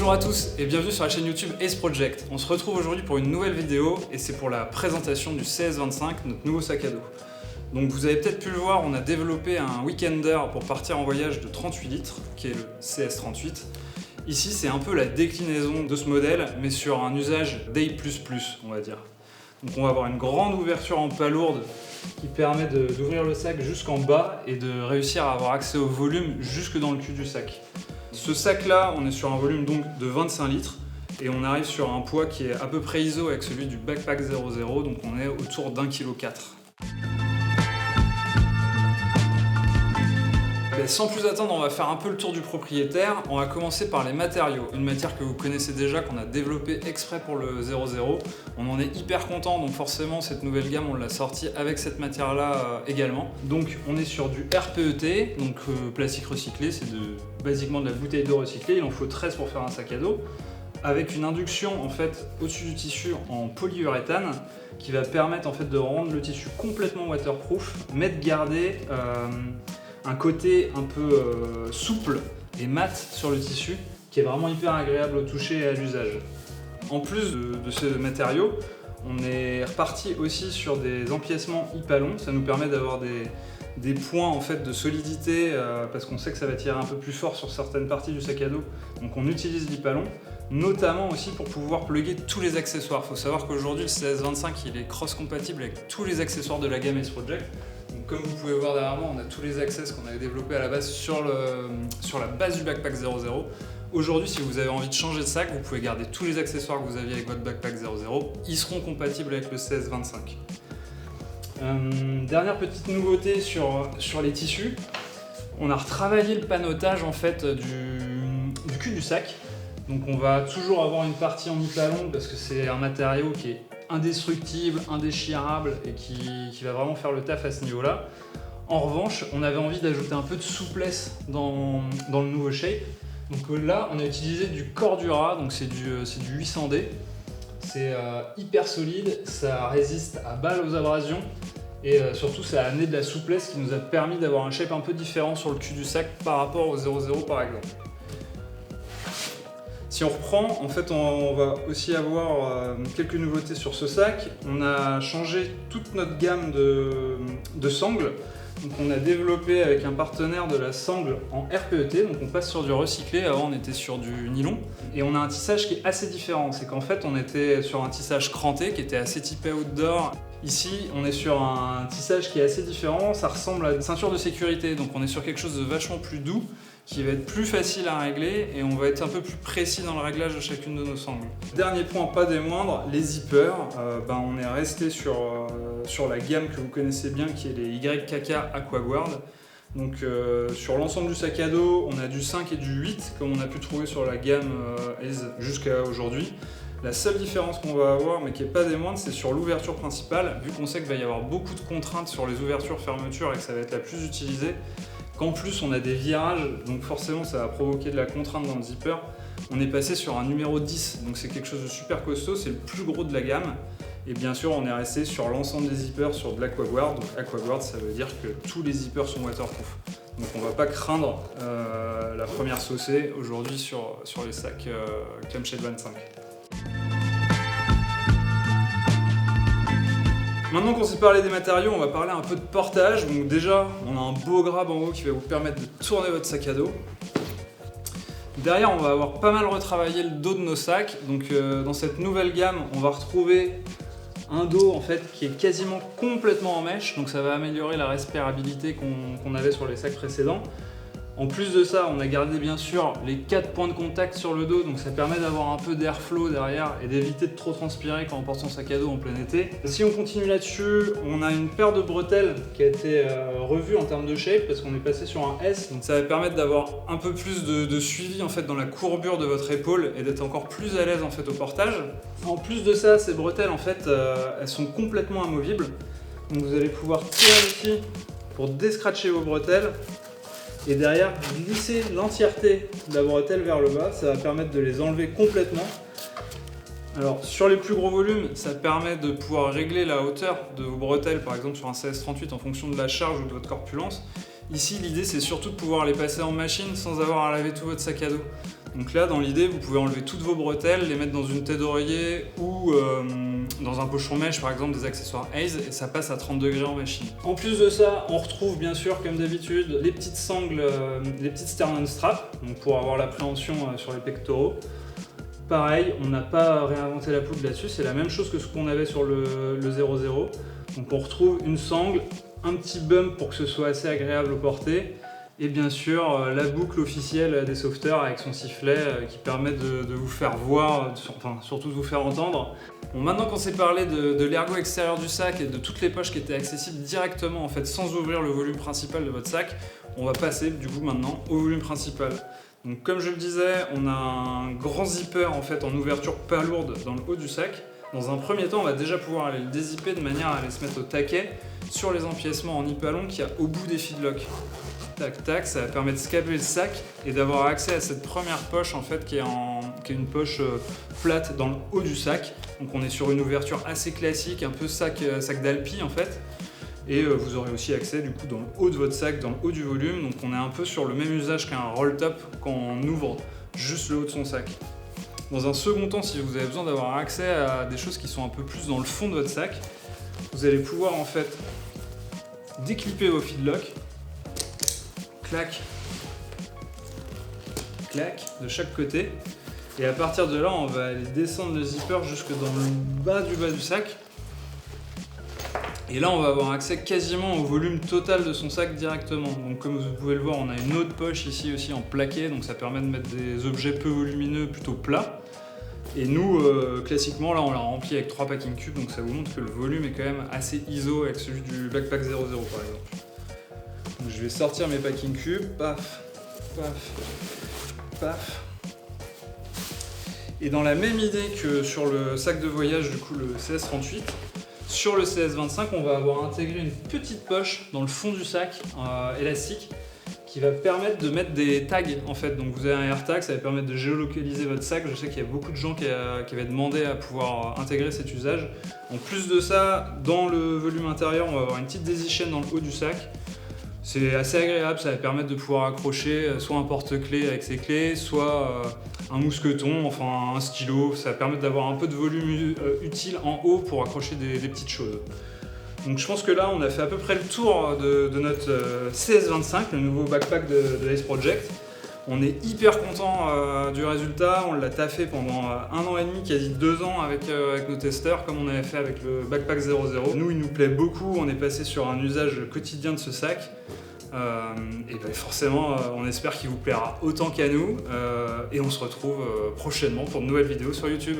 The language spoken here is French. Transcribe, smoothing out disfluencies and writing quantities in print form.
Bonjour à tous et bienvenue sur la chaîne YouTube Ace Project. On se retrouve aujourd'hui pour une nouvelle vidéo et c'est pour la présentation du CS25, notre nouveau sac à dos. Donc vous avez peut-être pu le voir, on a développé un weekender pour partir en voyage de 38 litres, qui est le CS38. Ici c'est un peu la déclinaison de ce modèle, mais sur un usage Day++, on va dire. Donc on va avoir une grande ouverture en palourde qui permet d'ouvrir le sac jusqu'en bas et de réussir à avoir accès au volume jusque dans le cul du sac. Ce sac-là, on est sur un volume donc de 25 litres et on arrive sur un poids qui est à peu près iso avec celui du Backpack 00, donc on est autour d'1,4 kg. Sans plus attendre, on va faire un peu le tour du propriétaire. On va commencer par les matériaux. Une matière que vous connaissez déjà, qu'on a développée exprès pour le 00. On en est hyper content, donc forcément cette nouvelle gamme, on l'a sortie avec cette matière-là également. Donc on est sur du RPET, donc plastique recyclé, c'est basiquement de la bouteille d'eau recyclée. Il en faut 13 pour faire un sac à dos, avec une induction en fait au-dessus du tissu en polyuréthane qui va permettre en fait de rendre le tissu complètement waterproof, mais de garder un côté un peu souple et mat sur le tissu qui est vraiment hyper agréable au toucher et à l'usage. En plus de ce matériau, on est reparti aussi sur des empiècements Hypalon. Ça nous permet d'avoir des points en fait de solidité parce qu'on sait que ça va tirer un peu plus fort sur certaines parties du sac à dos. Donc on utilise l'Hypalon, notamment aussi pour pouvoir plugger tous les accessoires. Il faut savoir qu'aujourd'hui le CS25 il est cross-compatible avec tous les accessoires de la gamme Ace Project. Donc, comme vous pouvez voir derrière moi, on a tous les accessoires qu'on avait développés à la base sur la base du Backpack 00. Aujourd'hui, si vous avez envie de changer de sac, vous pouvez garder tous les accessoires que vous aviez avec votre Backpack 00. Ils seront compatibles avec le CS25. Dernière petite nouveauté sur les tissus. On a retravaillé le panotage en fait du cul du sac. Donc on va toujours avoir une partie en Hypalon parce que c'est un matériau qui est indestructible, indéchirable et qui va vraiment faire le taf à ce niveau-là. En revanche, on avait envie d'ajouter un peu de souplesse dans le nouveau shape. Donc là, on a utilisé du Cordura, donc c'est du 800D. C'est hyper solide, ça résiste à balles aux abrasions et surtout ça a amené de la souplesse qui nous a permis d'avoir un shape un peu différent sur le cul du sac par rapport au 00 par exemple. Si on reprend, en fait, on va aussi avoir quelques nouveautés sur ce sac. On a changé toute notre gamme de sangles. Donc on a développé avec un partenaire de la sangle en RPET, donc on passe sur du recyclé, avant on était sur du nylon. Et on a un tissage qui est assez différent, c'est qu'en fait on était sur un tissage cranté qui était assez typé outdoor. Ici on est sur un tissage qui est assez différent, ça ressemble à une ceinture de sécurité, donc on est sur quelque chose de vachement plus doux, qui va être plus facile à régler et on va être un peu plus précis dans le réglage de chacune de nos sangles. Dernier point, pas des moindres, les zippers. On est resté sur la gamme que vous connaissez bien qui est les YKK Aquaguard. Donc sur l'ensemble du sac à dos, on a du 5 et du 8 comme on a pu trouver sur la gamme Ace jusqu'à aujourd'hui. La seule différence qu'on va avoir, mais qui n'est pas des moindres, c'est sur l'ouverture principale. Vu qu'on sait qu'il va y avoir beaucoup de contraintes sur les ouvertures-fermetures et que ça va être la plus utilisée, qu'en plus on a des virages, donc forcément ça va provoquer de la contrainte dans le zipper. On est passé sur un numéro 10, donc c'est quelque chose de super costaud, c'est le plus gros de la gamme. Et bien sûr on est resté sur l'ensemble des zippers sur de l'Aquaguard. Donc Aquaguard ça veut dire que tous les zippers sont waterproof. Donc on ne va pas craindre la première saucée aujourd'hui sur les sacs Clamshell 25. Maintenant qu'on s'est parlé des matériaux, on va parler un peu de portage. Donc déjà, on a un beau grab en haut qui va vous permettre de tourner votre sac à dos. Derrière, on va avoir pas mal retravaillé le dos de nos sacs. Donc dans cette nouvelle gamme, on va retrouver un dos en fait qui est quasiment complètement en mèche. Donc ça va améliorer la respirabilité qu'on avait sur les sacs précédents. En plus de ça, on a gardé bien sûr les 4 points de contact sur le dos, donc ça permet d'avoir un peu d'airflow derrière et d'éviter de trop transpirer quand on porte son sac à dos en plein été. Si on continue là-dessus, on a une paire de bretelles qui a été revue en termes de shape parce qu'on est passé sur un S, donc ça va permettre d'avoir un peu plus de suivi en fait dans la courbure de votre épaule et d'être encore plus à l'aise en fait au portage. En plus de ça, ces bretelles en fait, elles sont complètement amovibles, donc vous allez pouvoir tirer ici pour déscratcher vos bretelles. Et derrière, glisser l'entièreté de la bretelle vers le bas, ça va permettre de les enlever complètement. Alors sur les plus gros volumes, ça permet de pouvoir régler la hauteur de vos bretelles, par exemple sur un CS38 en fonction de la charge ou de votre corpulence. Ici, l'idée c'est surtout de pouvoir les passer en machine sans avoir à laver tout votre sac à dos. Donc là, dans l'idée, vous pouvez enlever toutes vos bretelles, les mettre dans une tête d'oreiller ou dans un pochon mèche, par exemple, des accessoires Ace, et ça passe à 30 degrés en machine. En plus de ça, on retrouve bien sûr, comme d'habitude, les petites sangles, les petites sternum straps, donc pour avoir l'appréhension sur les pectoraux. Pareil, on n'a pas réinventé la poudre là-dessus, c'est la même chose que ce qu'on avait sur le 00. Donc on retrouve une sangle, un petit bump pour que ce soit assez agréable au porté, et bien sûr la boucle officielle des sauveteurs avec son sifflet qui permet de vous faire voir, enfin surtout de vous faire entendre. Bon, maintenant qu'on s'est parlé de l'ergot extérieur du sac et de toutes les poches qui étaient accessibles directement en fait sans ouvrir le volume principal de votre sac, on va passer du coup maintenant au volume principal. Donc comme je le disais, on a un grand zipper en fait en ouverture pas lourde dans le haut du sac. Dans un premier temps, on va déjà pouvoir aller le dézipper de manière à aller se mettre au taquet sur les empiècements en hypalon qu'il y a au bout des feedlocks. Tac tac, ça va permettre de scaber le sac et d'avoir accès à cette première poche en fait qui est une poche plate dans le haut du sac. Donc on est sur une ouverture assez classique, un peu sac d'Alpi en fait. Et vous aurez aussi accès du coup dans le haut de votre sac, dans le haut du volume. Donc on est un peu sur le même usage qu'un roll top quand on ouvre juste le haut de son sac. Dans un second temps, si vous avez besoin d'avoir accès à des choses qui sont un peu plus dans le fond de votre sac, vous allez pouvoir en fait déclipper vos feedlocks, clac, clac, de chaque côté. Et à partir de là, on va aller descendre le zipper jusque dans le bas du sac. Et là, on va avoir accès quasiment au volume total de son sac directement. Donc comme vous pouvez le voir, on a une autre poche ici aussi en plaqué, donc ça permet de mettre des objets peu volumineux plutôt plats. Et nous, classiquement, là, on l'a rempli avec 3 packing cubes, donc ça vous montre que le volume est quand même assez ISO avec celui du Backpack 00 par exemple. Donc je vais sortir mes packing cubes, paf, paf, paf. Et dans la même idée que sur le sac de voyage, du coup le CS38, sur le CS25, on va avoir intégré une petite poche dans le fond du sac élastique qui va permettre de mettre des tags en fait. Donc vous avez un AirTag, ça va permettre de géolocaliser votre sac. Je sais qu'il y a beaucoup de gens qui avaient demandé à pouvoir intégrer cet usage. En plus de ça, dans le volume intérieur, on va avoir une petite daisy chain dans le haut du sac. C'est assez agréable, ça va permettre de pouvoir accrocher soit un porte-clés avec ses clés, soit un mousqueton, enfin un stylo. Ça va permettre d'avoir un peu de volume utile en haut pour accrocher des petites choses. Donc je pense que là, on a fait à peu près le tour de notre CS25, le nouveau backpack de Ace Project. On est hyper content du résultat, on l'a taffé pendant 1 an et demi, quasi 2 ans avec nos testeurs, comme on avait fait avec le Backpack 00. Nous, il nous plaît beaucoup, on est passé sur un usage quotidien de ce sac. Et ben forcément, on espère qu'il vous plaira autant qu'à nous. Et on se retrouve prochainement pour de nouvelles vidéos sur YouTube.